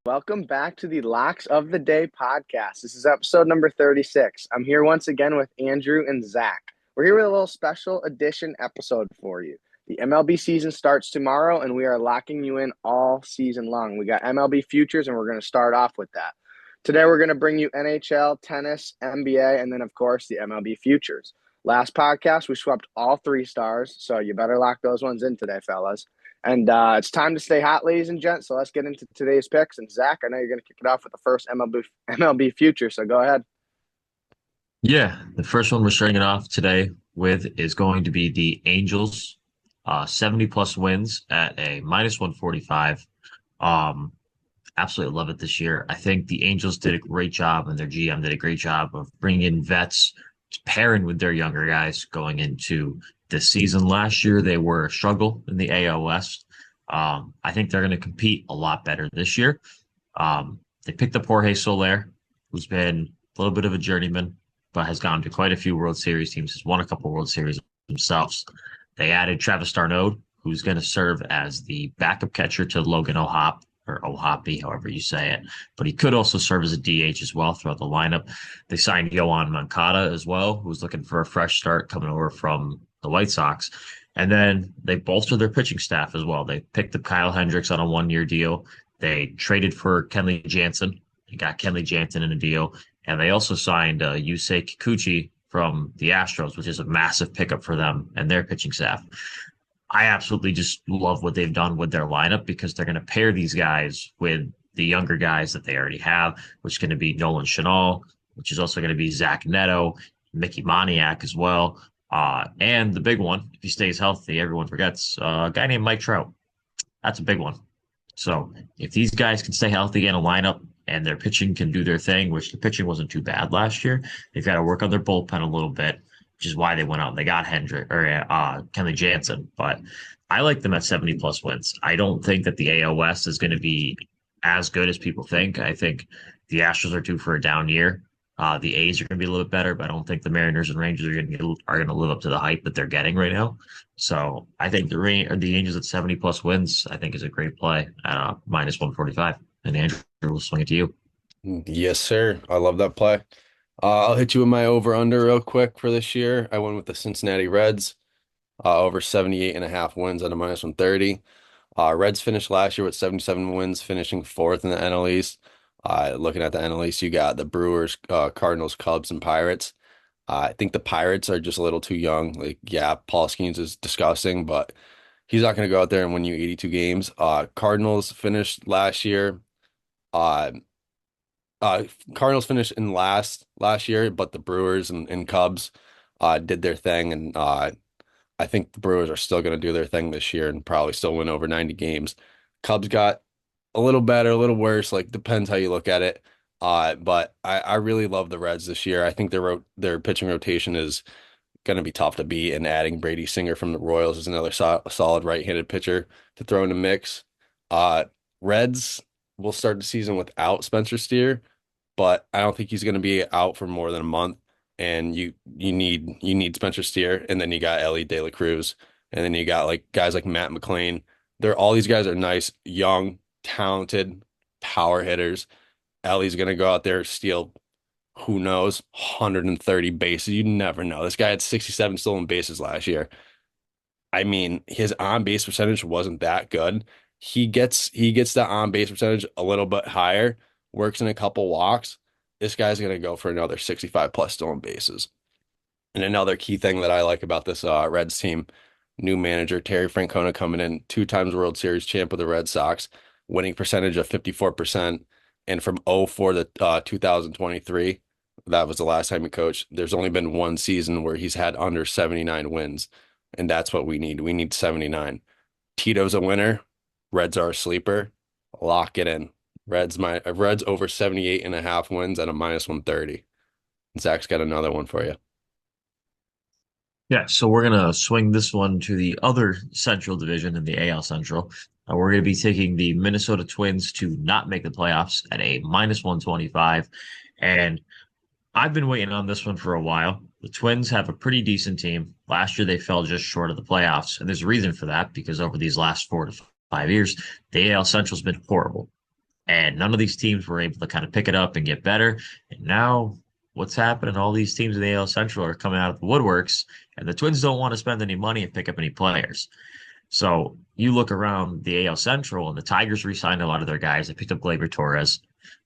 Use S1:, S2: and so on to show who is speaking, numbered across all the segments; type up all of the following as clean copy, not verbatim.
S1: Welcome back to the Locks of the Day podcast. This is episode number 36. I'm here once again with Andrew and Zach. We're here with a little special edition episode for you. The MLB season starts tomorrow, and we are locking you in all season long. We got MLB futures, and we're going to start off with that. Today, we're going to bring you NHL, tennis, NBA, and then, of course, the MLB futures. Last podcast, we swept all 3 stars, so you better lock those ones in today, fellas. And it's time to stay hot, ladies and gents. So let's get into today's picks. And Zach, I know you're going to kick it off with the first MLB future. So go ahead.
S2: Yeah, the first one we're starting it off today with is going to be the Angels, 70 plus wins at a minus 145. Um, Absolutely love it this year. I think the Angels did a great job and their GM did a great job of bringing in vets, pairing with their younger guys going into this season. Last year, they were a struggle in the AL West. I think they're going to compete a lot better this year. They picked up Jorge Soler, who's been a little bit of a journeyman, but has gone to quite a few World Series teams, has won a couple World Series themselves. They added Travis d'Arnaud, who's going to serve as the backup catcher to Logan O'Hoppe, or Ohapi, however you say it. But he could also serve as a DH as well throughout the lineup. They signed Yoan Moncada as well, who's looking for a fresh start coming over from the White Sox. And then they bolstered their pitching staff as well. They picked up Kyle Hendricks on a 1-year deal. They traded for Kenley Jansen. They got Kenley Jansen in a deal. And they also signed Yusei Kikuchi from the Astros, which is a massive pickup for them and their pitching staff. I absolutely just love what they've done with their lineup because they're going to pair these guys with the younger guys that they already have, which is going to be Nolan Chanal, which is also going to be Zach Neto, Mickey Moniak as well. And the big one, if he stays healthy, everyone forgets, a guy named Mike Trout. That's a big one. So if these guys can stay healthy in a lineup and their pitching can do their thing, which the pitching wasn't too bad last year, they've got to work on their bullpen a little bit, which is why they went out and they got Kenley Jansen. But I like them at 70 plus wins. I don't think that the AL West is going to be as good as people think. I think the Astros are due for a down year. The A's are going to be a little bit better, but I don't think the Mariners and Rangers are going to live up to the hype that they're getting right now. So I think the Angels at 70 plus wins, I think is a great play at minus 145. And Andrew, we'll swing it to you.
S3: Yes, sir. I love that play. I'll hit you with my over-under real quick for this year. I went with the Cincinnati Reds, over 78.5 wins at a minus 130. Reds finished last year with 77 wins, finishing 4th in the NL East. Looking at the NL East, you got the Brewers, Cardinals, Cubs, and Pirates. I think the Pirates are just a little too young. Like, yeah, Paul Skeens is disgusting, but he's not going to go out there and win you 82 games. Cardinals finished last year. Uh, Cardinals finished in last year, but the Brewers and Cubs did their thing, and I think the Brewers are still going to do their thing this year and probably still win over 90 games. Cubs got a little better, a little worse, like depends how you look at it. But I really love the Reds this year. I think their pitching rotation is going to be tough to beat, and adding Brady Singer from the Royals is another solid right-handed pitcher to throw in the mix. Uh, Reds will start the season without Spencer Steer, but I don't think he's going to be out for more than a month. And you need Spencer Steer, and then you got Ellie De La Cruz, and then you got like guys like Matt McLean. All these guys are nice, young, talented power hitters. Ellie's going to go out there, steal, who knows, 130 bases. You never know. This guy had 67 stolen bases last year. I mean, his on base percentage wasn't that good. He gets that on base percentage a little bit higher, works in a couple walks. This guy's gonna go for another 65 plus stolen bases. And another key thing that I like about this Reds team, new manager Terry Francona coming in, 2 times World Series champ with the Red Sox, winning percentage of 54%. And from 04 to 2023, that was the last time he coached. There's only been one season where he's had under 79 wins. And that's what we need. We need 79. Tito's a winner. Reds are a sleeper. Lock it in. Reds over 78.5 wins at a minus 130. Zach's got another one for you.
S2: Yeah, so we're going to swing this one to the other Central Division in the AL Central. We're going to be taking the Minnesota Twins to not make the playoffs at a minus 125. And I've been waiting on this one for a while. The Twins have a pretty decent team. Last year, they fell just short of the playoffs. And there's a reason for that, because over these last 4 to 5 years, the AL Central's been horrible. And none of these teams were able to kind of pick it up and get better. And now what's happening? All these teams in the AL Central are coming out of the woodworks, and the Twins don't want to spend any money and pick up any players. So you look around the AL Central, and the Tigers re-signed a lot of their guys. They picked up Gleyber Torres.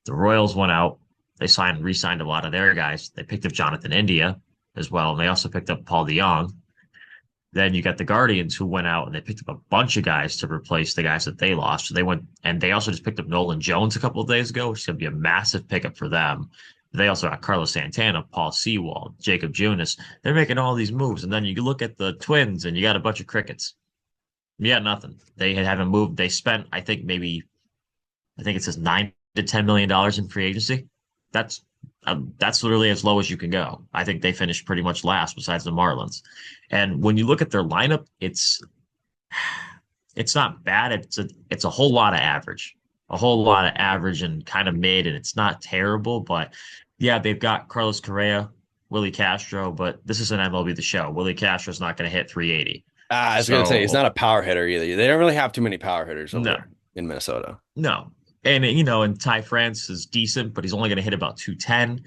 S2: The Royals went out. They re-signed a lot of their guys. They picked up Jonathan India as well, and they also picked up Paul DeJong. Then you got the Guardians who went out and they picked up a bunch of guys to replace the guys that they lost. So they went and they also just picked up Nolan Jones a couple of days ago, which is going to be a massive pickup for them. They also got Carlos Santana, Paul Sewald, Jacob Junis. They're making all these moves. And then you look at the Twins and you got a bunch of crickets. Yeah, nothing. They haven't moved. They spent, I think it says $9 to $10 million in free agency. That's literally as low as you can go. I think they finished pretty much last besides the Marlins. And when you look at their lineup, it's not bad. It's a whole lot of average. A whole lot of average and kind of mid, and it's not terrible, but yeah, they've got Carlos Correa, Willie Castro, but this is an MLB The Show. Willie Castro's not going to hit 380.
S3: I was gonna say he's not a power hitter either. They don't really have too many power hitters over
S2: No,
S3: there in Minnesota.
S2: no. And Ty France is decent, but he's only going to hit about 210.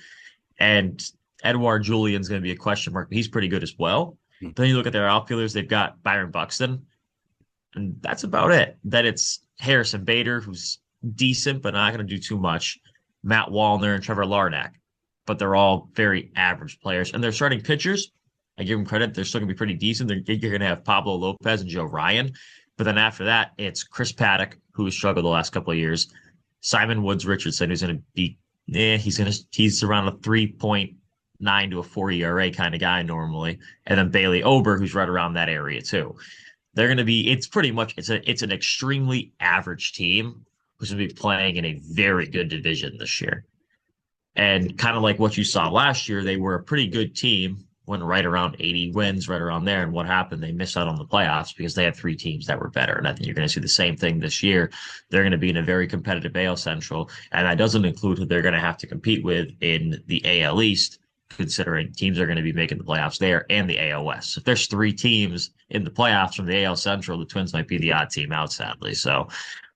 S2: And Edouard Julian's going to be a question mark, but he's pretty good as well. Then you look at their outfielders, they've got Byron Buxton, and that's about it. Then it's Harrison Bader, who's decent, but not going to do too much. Matt Wallner and Trevor Larnach, but they're all very average players. And they're starting pitchers. I give them credit. They're still going to be pretty decent. You're going to have Pablo Lopez and Joe Ryan. But then after that, it's Chris Paddock, who has struggled the last couple of years. Simon Woods Richardson, who's going to be, he's around a 3.9 to a 4 ERA kind of guy normally. And then Bailey Ober, who's right around that area too. They're going to be, it's pretty much, it's an extremely average team who's going to be playing in a very good division this year. And kind of like what you saw last year, they were a pretty good team, went right around 80 wins, right around there. And what happened? They missed out on the playoffs because they had three teams that were better. And I think you're going to see the same thing this year. They're going to be in a very competitive AL Central. And that doesn't include who they're going to have to compete with in the AL East, considering teams are going to be making the playoffs there and the AL West. If there's three teams in the playoffs from the AL Central, the Twins might be the odd team out, sadly. So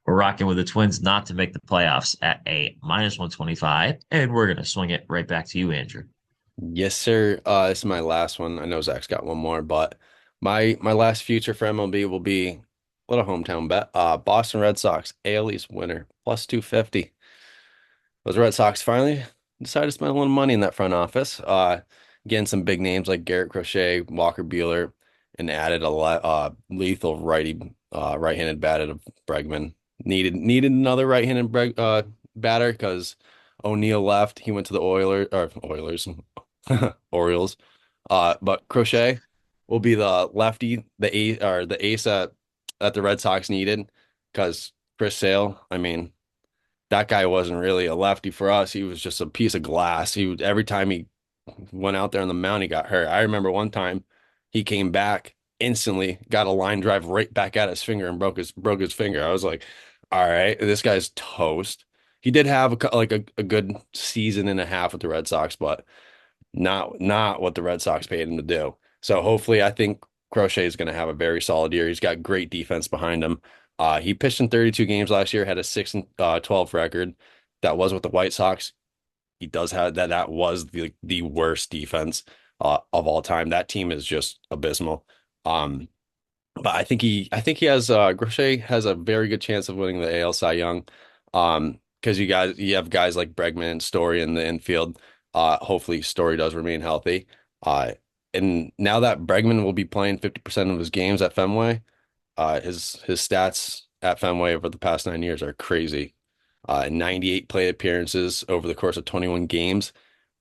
S2: we're rocking with the Twins not to make the playoffs at a -125. And we're going to swing it right back to you, Andrew.
S3: Yes, sir. This is my last one. I know Zach's got one more, but my last future for MLB will be a little hometown bet. Boston Red Sox AL East winner +250. Those Red Sox finally decided to spend a little money in that front office. Getting some big names like Garrett Crochet, Walker Buehler, and added a lethal right-handed batter of Bregman. Needed another right-handed batter because O'Neill left. He went to the Oilers, Orioles. But Crochet will be the lefty, the ace that the Red Sox needed because Chris Sale, I mean, that guy wasn't really a lefty for us. He was just a piece of glass. Every time he went out there on the mound, he got hurt. I remember one time he came back instantly, got a line drive right back at his finger and broke his finger. I was like, all right, this guy's toast. He did have a good season and a half with the Red Sox, but not what the Red Sox paid him to do. So hopefully, I think Crochet is going to have a very solid year. He's got great defense behind him. He pitched in 32 games last year, had a 6-12 record. That was with the White Sox. He does have that. That was the worst defense of all time. That team is just abysmal. But I think he has Crochet has a very good chance of winning the AL Cy Young. Because you have guys like Bregman and Story in the infield. Hopefully Story does remain healthy. And now that Bregman will be playing 50% of his games at Fenway, his stats at Fenway over the past 9 years are crazy. 98 plate appearances over the course of 21 games.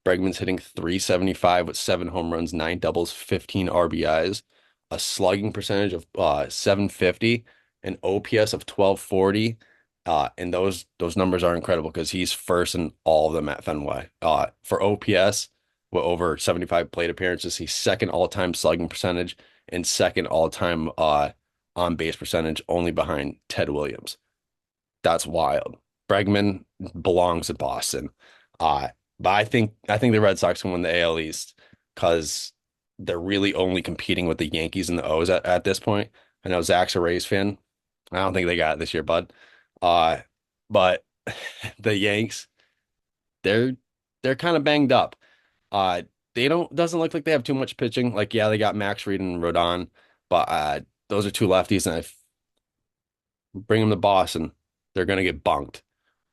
S3: Bregman's hitting .375 with 7 home runs, 9 doubles, 15 RBIs, a slugging percentage of .750, an OPS of 1240. And those numbers are incredible because he's first in all of them at Fenway. For OPS, with over 75 plate appearances, he's second all-time slugging percentage and second all-time on-base percentage, only behind Ted Williams. That's wild. Bregman belongs at Boston. But I think the Red Sox can win the AL East because they're really only competing with the Yankees and the O's at this point. I know Zach's a Rays fan. I don't think they got it this year, bud. But the Yanks, they're they're kind of banged up. Uh, they don't doesn't look like they have too much pitching. Like, yeah, they got Max Fried and Rodon, but those are two lefties, and I bring them to Boston, they're gonna get bunked.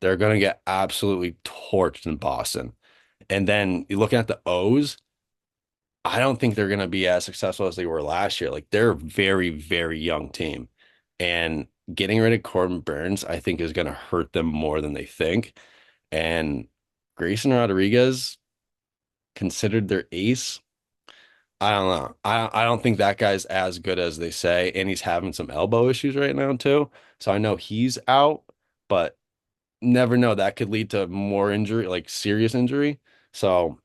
S3: They're gonna get absolutely torched in Boston. And then you looking at the O's, I don't think they're gonna be as successful as they were last year. Like they're a very, very young team. And getting rid of Corbin Burns, I think, is gonna hurt them more than they think. And Grayson Rodriguez, considered their ace. I don't know. I don't think that guy's as good as they say, and he's having some elbow issues right now too. So I know he's out, but never know. That could lead to more injury, like serious injury. So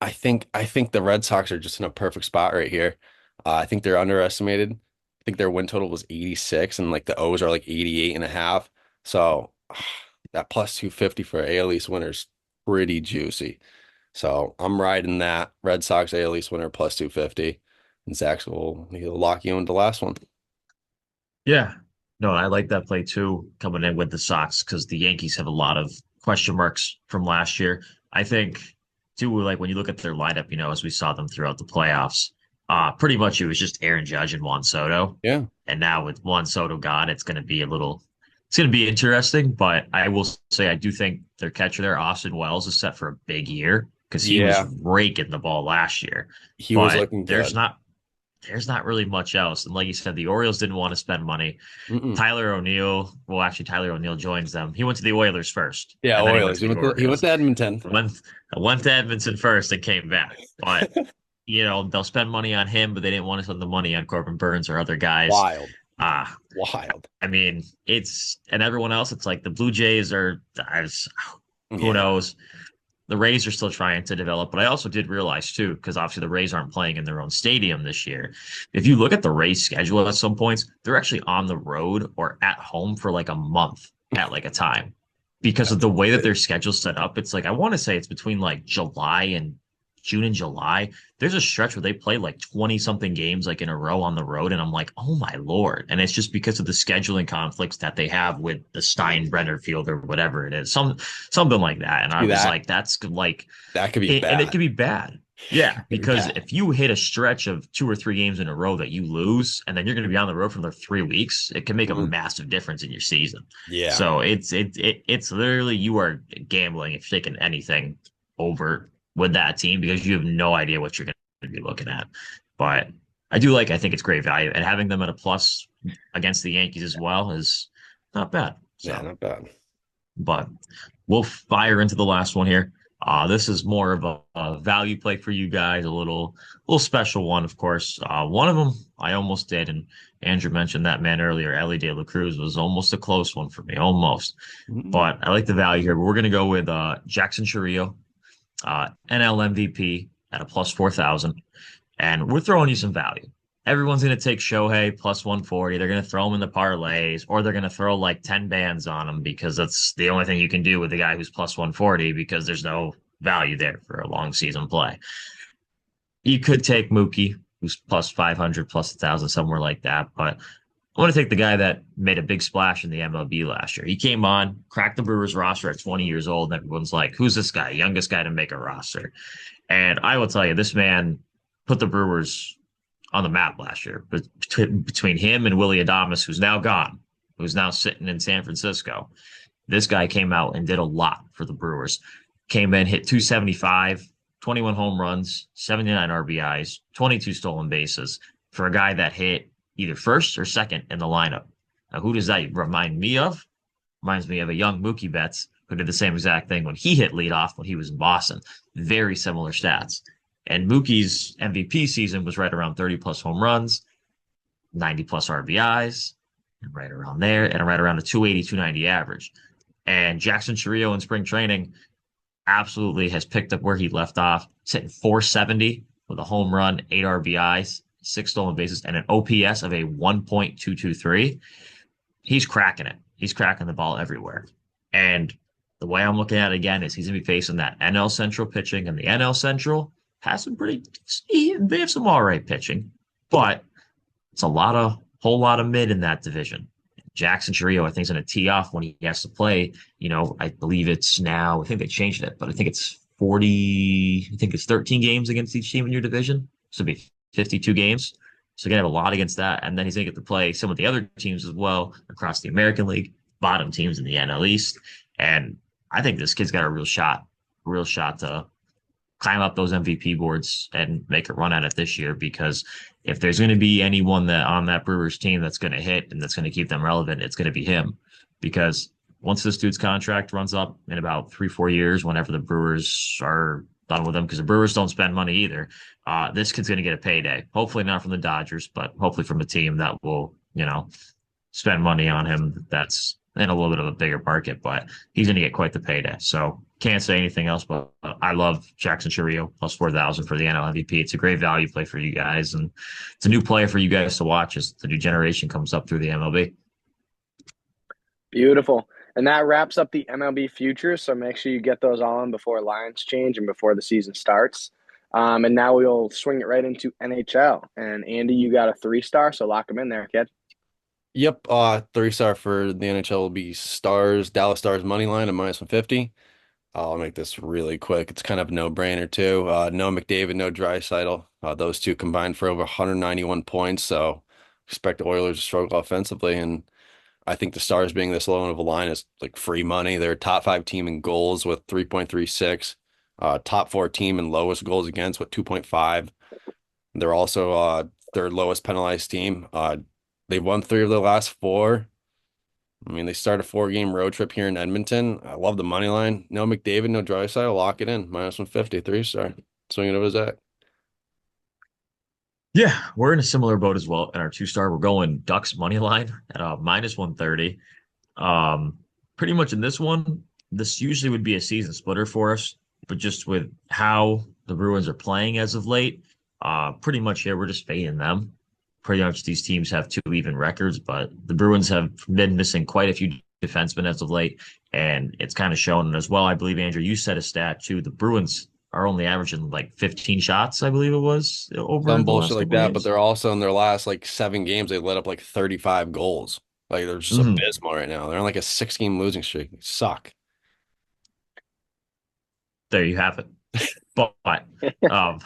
S3: I think the Red Sox are just in a perfect spot right here. I think they're underestimated. I think their win total was 86, and like the O's are like 88 and a half. So that plus 250 for AL East winners pretty juicy. So I'm riding that Red Sox AL East winner plus 250. And Zach's will he'll lock you into the last one.
S2: Yeah. No, I like that play too, coming in with the Sox because the Yankees have a lot of question marks from last year. I think too, like when you look at their lineup, as we saw them throughout the playoffs, pretty much it was just Aaron Judge and Juan Soto.
S3: Yeah.
S2: And now with Juan Soto gone, it's going to be interesting. But I will say, I do think their catcher there, Austin Wells, is set for a big year because he was
S3: Yeah.
S2: raking the ball last year.
S3: He was
S2: But
S3: looking
S2: there's
S3: good.
S2: not there's not really much else. And like you said, the Orioles didn't want to spend money.
S3: Mm-mm.
S2: Tyler O'Neill joins them. He went to the Oilers first,
S3: Yeah,
S2: and then he went
S3: Oilers.
S2: to the
S3: He went
S2: Orioles.
S3: to Edmonton.
S2: Went went to Edmonton first and came back. But they'll spend money on him, but they didn't want to spend the money on Corbin Burns or other guys.
S3: Wild.
S2: Uh
S3: Wild.
S2: I mean, and everyone else, it's like the Blue Jays who
S3: Yeah.
S2: knows? The Rays are still trying to develop, but I also did realize too, because obviously the Rays aren't playing in their own stadium this year. If you look at the Rays schedule at some points, they're actually on the road or at home for like a month at like a time because of
S3: That's
S2: the way that
S3: crazy.
S2: their schedule's set up. It's like I want to say it's between like June and July. There's a stretch where they play like 20 something games like in a row on the road. And I'm like, oh my Lord. And it's just because of the scheduling conflicts that they have with the Steinbrenner field or whatever it is, something like that. And I
S3: See
S2: was
S3: that?
S2: like, that's like,
S3: That could be
S2: and it
S3: bad.
S2: could be bad. Yeah,
S3: Could be
S2: because
S3: bad.
S2: if you hit a stretch of 2 or 3 games in a row that you lose, and then you're going to be on the road for another 3 weeks, it can make a
S3: Mhm.
S2: massive difference in your season.
S3: Yeah.
S2: So it's literally you are gambling if you're taking anything over with that team because you have no idea what you're going to be looking at. But I think it's great value, and having them at a plus against the Yankees as well is not bad.
S3: Yeah,
S2: So,
S3: not bad.
S2: but we'll fire into the last one here. This is more of a value play for you guys, a little special one, of course. One of them I almost did, and Andrew mentioned that man earlier. Ellie De La Cruz was almost a close one for me, almost.
S3: Mm.
S2: But I like the value here. But we're going to go with Jackson Chourio, NL MVP at a plus 4,000, and we're throwing you some value. Everyone's going to take Shohei plus 140. They're going to throw him in the parlays, or they're going to throw like 10 bands on him because that's the only thing you can do with the guy who's plus 140 because there's no value there for a long season play. You could take Mookie, who's plus 500, plus 1,000, somewhere like that. But I want to take the guy that made a big splash in the MLB last year. He came on, cracked the Brewers roster at 20 years old, and everyone's like, who's this guy? Youngest guy to make a roster. And I will tell you, this man put the Brewers on the map last year. But between him and Willie Adames, who's now gone, who's now sitting in San Francisco, this guy came out and did a lot for the Brewers. Came in, hit 275, 21 home runs, 79 RBIs, 22 stolen bases for a guy that hit either first or second in the lineup. Now, who does that remind me of? Reminds me of a young Mookie Betts who did the same exact thing when he hit leadoff when he was in Boston. Very similar stats. And Mookie's MVP season was right around 30 plus home runs, 90 plus RBIs, and right around there, and right around a 280, 290 average. And Jackson Chourio in spring training absolutely has picked up where he left off. He's hitting 470 with a home run, 8 RBIs, 6 stolen bases, and an OPS of a 1.223. He's cracking it. He's cracking the ball everywhere. And the way I'm looking at it again is he's going to be facing that NL Central pitching, and the NL Central has they have some all right pitching, but it's whole lot of mid in that division. Jackson Chourio, I think, is going to tee off when he has to play. I believe it's now, I think they changed it, but I think it's 40, I think it's 13 games against each team in your division. So it'd be 52 games. So you're going to have a lot against that. And then he's going to get to play some of the other teams as well across the American League, bottom teams in the NL East. And I think this kid's got a real shot to climb up those MVP boards and make a run at it this year. Because if there's going to be anyone that on that Brewers team that's going to hit and that's going to keep them relevant, it's going to be him. Because once this dude's contract runs up in about 3-4 years, whenever the Brewers are done with him, because the Brewers don't spend money either, this kid's going to get a payday. Hopefully not from the Dodgers, but hopefully from a team that will, spend money on him that's in a little bit of a bigger market, but he's going to get quite the payday. So can't say anything else, but I love Jackson Chourio plus 4,000 for the NL MVP. It's a great value play for you guys, and it's a new player for you guys to watch as the new generation comes up through the MLB.
S1: Beautiful. And that wraps up the MLB futures. So make sure you get those all in before lines change and before the season starts. And now we'll swing it right into NHL. And Andy, you got a 3-star, so lock them in there, kid.
S3: Yep, 3-star for the NHL will be Dallas Stars money line at -150. I'll make this really quick. It's kind of a no-brainer too. No McDavid, no Draisaitl. Those two combined for over 191 points. So expect the Oilers to struggle offensively. And I think the Stars being this low of a line is like free money. They're a top 5 team in goals with 3.36. Top 4 team in lowest goals against with 2.5. They're also third lowest penalized team. They've won 3 of their last 4. I mean, they start a 4-game road trip here in Edmonton. I love the money line. No McDavid, no Draisaitl. Lock it in. -150, 3-star. Swing it over Zach.
S2: Yeah, we're in a similar boat as well. In our 2-star, we're going Ducks money line at -130. Pretty much in this one, this usually would be a season splitter for us, but just with how the Bruins are playing as of late, pretty much here we're just fading them. Pretty much these teams have 2 even records, but the Bruins have been missing quite a few defensemen as of late, and it's kind of shown as well. I believe, Andrew, you said a stat too. The Bruins are only averaging like 15 shots, I believe it was, over
S3: Some
S2: the
S3: bullshit
S2: last
S3: like
S2: couple of
S3: that, but
S2: games.
S3: they're also in their last like 7 games, they let up like 35 goals. Like they're just
S2: Mhm.
S3: abysmal right now. They're on like a 6-game losing streak. They suck.
S2: There you have it. But um,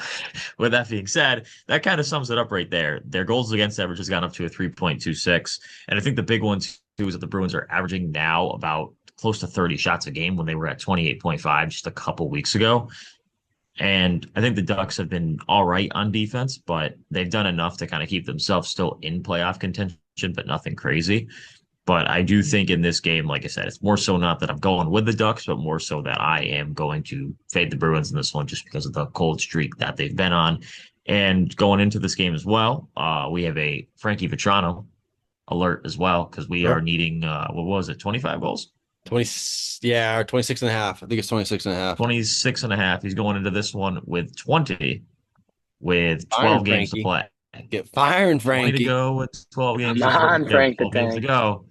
S2: with that being said, that kind of sums it up right there. Their goals against average has gone up to a 3.26. And I think the big one, too, is that the Bruins are averaging now about close to 30 shots a game when they were at 28.5 just a couple weeks ago. And I think the Ducks have been all right on defense, but they've done enough to kind of keep themselves still in playoff contention, but nothing crazy. But I do think in this game, like I said, it's more so not that I'm going with the Ducks, but more so that I am going to fade the Bruins in this one just because of the cold streak that they've been on. And going into this game as well, we have a Frankie Vetrano alert as well because we are
S3: Sure.
S2: needing, what was it, 25 goals?
S3: 20, yeah, or 26 and a half. I think it's 26 and a half.
S2: 26 and a half. He's going into this one with 20 with
S3: Firing
S2: 12 games to
S3: Frankie.
S2: play.
S3: Get firing,
S2: 20 to
S3: Frankie.
S2: go with 12
S1: Come
S2: games to
S1: on,
S2: yeah,
S1: Frank the
S2: 12 games to
S1: Tank.
S2: go.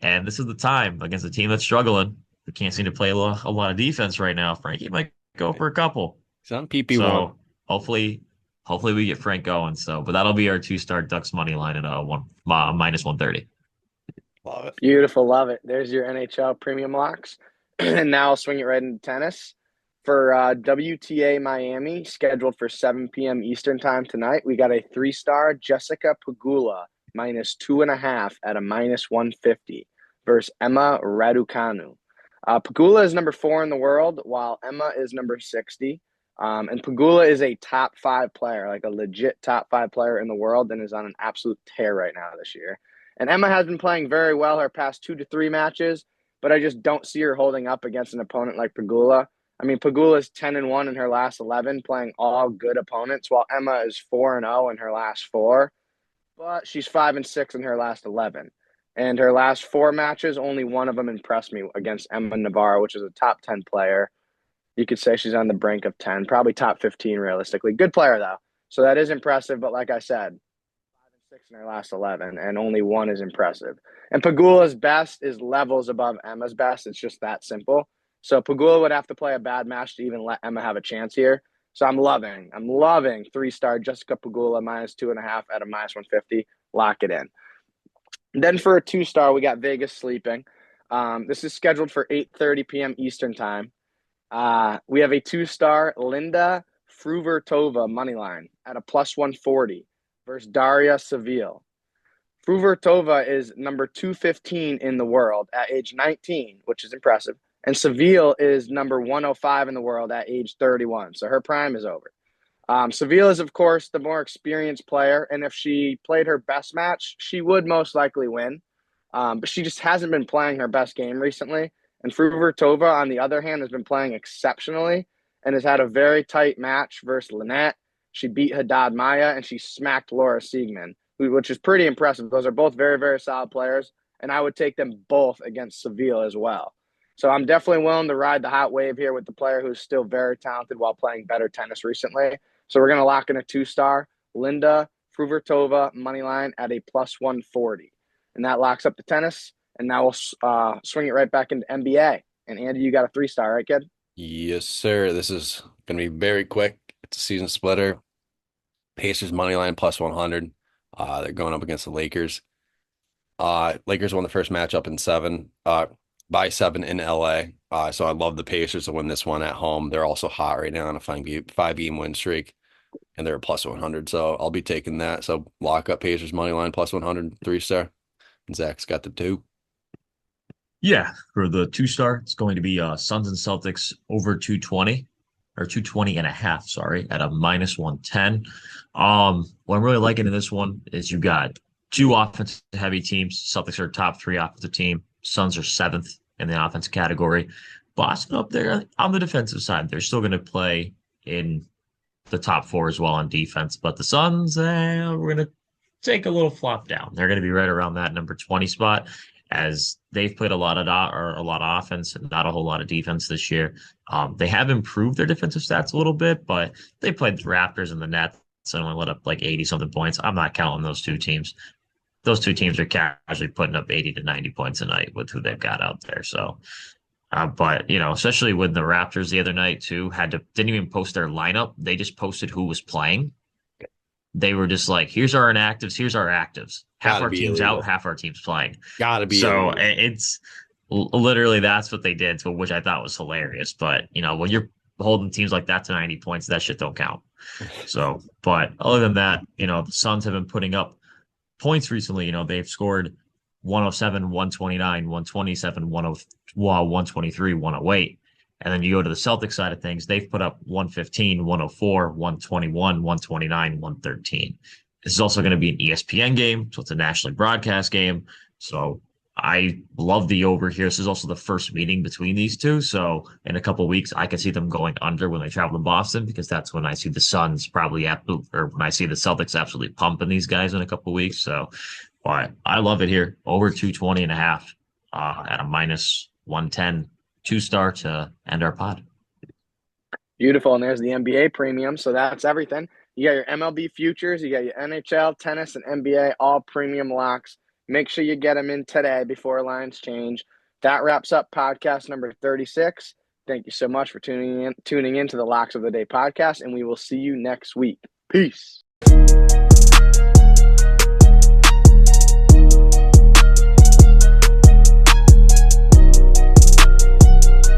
S2: And this is the time against a team that's struggling. We can't seem to play a lot of defense right now. Frankie might go for a couple.
S3: He's on PP1.
S2: So hopefully we get Frank going. So, but that'll be our 2-star Ducks money line at -130.
S3: Love it.
S1: Beautiful. Love it. There's your NHL premium locks. And now I'll swing it right into tennis. For WTA Miami, scheduled for 7 p.m. Eastern time tonight, we got a 3-star Jessica Pegula -2.5 at a -150 versus Emma Raducanu. Pegula is number 4 in the world, while Emma is number 60. And Pegula is a top 5 player, like a legit top 5 player in the world, and is on an absolute tear right now this year. And Emma has been playing very well her past 2 to 3 matches, but I just don't see her holding up against an opponent like Pegula. I mean, Pegula is 10-1 in her last 11, playing all good opponents, while Emma is 4-0 in her last 4. But she's 5-6 in her last 11. And her last 4 matches, only one of them impressed me against Emma Navarro, which is a top 10 player. You could say she's on the brink of 10, probably top 15 realistically. Good player, though. So that is impressive. But like I said, 5-6 in her last 11, and only one is impressive. And Pegula's best is levels above Emma's best. It's just that simple. So Pegula would have to play a bad match to even let Emma have a chance here. So I'm loving 3-star Jessica Pegula -2.5 at a -150. Lock it in. Then for a 2-star, we got Vegas sleeping. This is scheduled for 8:30 p.m. Eastern time. We have a 2-star Linda Fruvertova money line at a plus 140 versus Daria Seville. Fruvertova is number 215 in the world at age 19, which is impressive. And Seville is number 105 in the world at age 31. So her prime is over. Seville is, of course, the more experienced player. And if she played her best match, she would most likely win. But she just hasn't been playing her best game recently. And Fruvertova, on the other hand, has been playing exceptionally and has had a very tight match versus Lynette. She beat Haddad Maya and she smacked Laura Siegman, which is pretty impressive. Those are both very, very solid players, and I would take them both against Seville as well. So I'm definitely willing to ride the hot wave here with the player who's still very talented while playing better tennis recently. So we're going to lock in a 2-star, Linda Fruvertova money line at a plus 140. And that locks up the tennis. And now we'll swing it right back into NBA. And Andy, you got a 3-star, right, kid?
S3: Yes, sir. This is going to be very quick. It's a season splitter. Pacers money line plus 100. They're going up against the Lakers. Lakers won the first matchup in 7, by 7 in LA. So I love the Pacers to win this one at home. They're also hot right now on a 5-game win streak, and they're a plus 100. So I'll be taking that. So lock up Pacers money line plus 100, 3-star. And Zach's got the 2.
S2: Yeah, for the 2-star, it's going to be Suns and Celtics over 220 or 220 and a half, sorry, at a minus 110. What I'm really liking in this one is you got 2 offensive heavy teams. Celtics are top 3 offensive team. Suns are 7th in the offense category. Boston up there on the defensive side, they're still going to play in the top 4 as well on defense. But the Suns, we're going to take a little flop down. They're going to be right around that number 20 spot, as they've played a lot of offense and not a whole lot of defense this year. They have improved their defensive stats a little bit, but they played the Raptors and the Nets and only let up like 80-something points. I'm not counting those 2 teams. Those 2 teams are casually putting up 80 to 90 points a night with who they've got out there. So, but especially with the Raptors the other night too, didn't even post their lineup. They just posted who was playing. They were just like, here's our inactives, here's our actives. Half our team's out, half our team's playing.
S3: Gotta be
S2: so
S3: illegal.
S2: It's literally that's what they did, so which I thought was hilarious. But when you're holding teams like that to 90 points, that shit don't count. So, but other than that, the Suns have been putting up points recently. They've scored 107, 129, 127, 123, 108. And then you go to the Celtics side of things, they've put up 115, 104, 121, 129, 113. This is also going to be an ESPN game, so it's a nationally broadcast game. So I love the over here. This is also the first meeting between these two. So in a couple of weeks, I could see them going under when they travel to Boston, because that's when I see the Suns when I see the Celtics absolutely pumping these guys in a couple of weeks. So, but I love it here. Over 220 and a half at a minus 110, 2-star to end our pod.
S1: Beautiful. And there's the NBA premium. So that's everything. You got your MLB futures, you got your NHL, tennis, and NBA, all premium locks. Make sure you get them in today before lines change. That wraps up podcast number 36. Thank you so much for tuning in to the Locks of the Day podcast, and we will see you next week. Peace.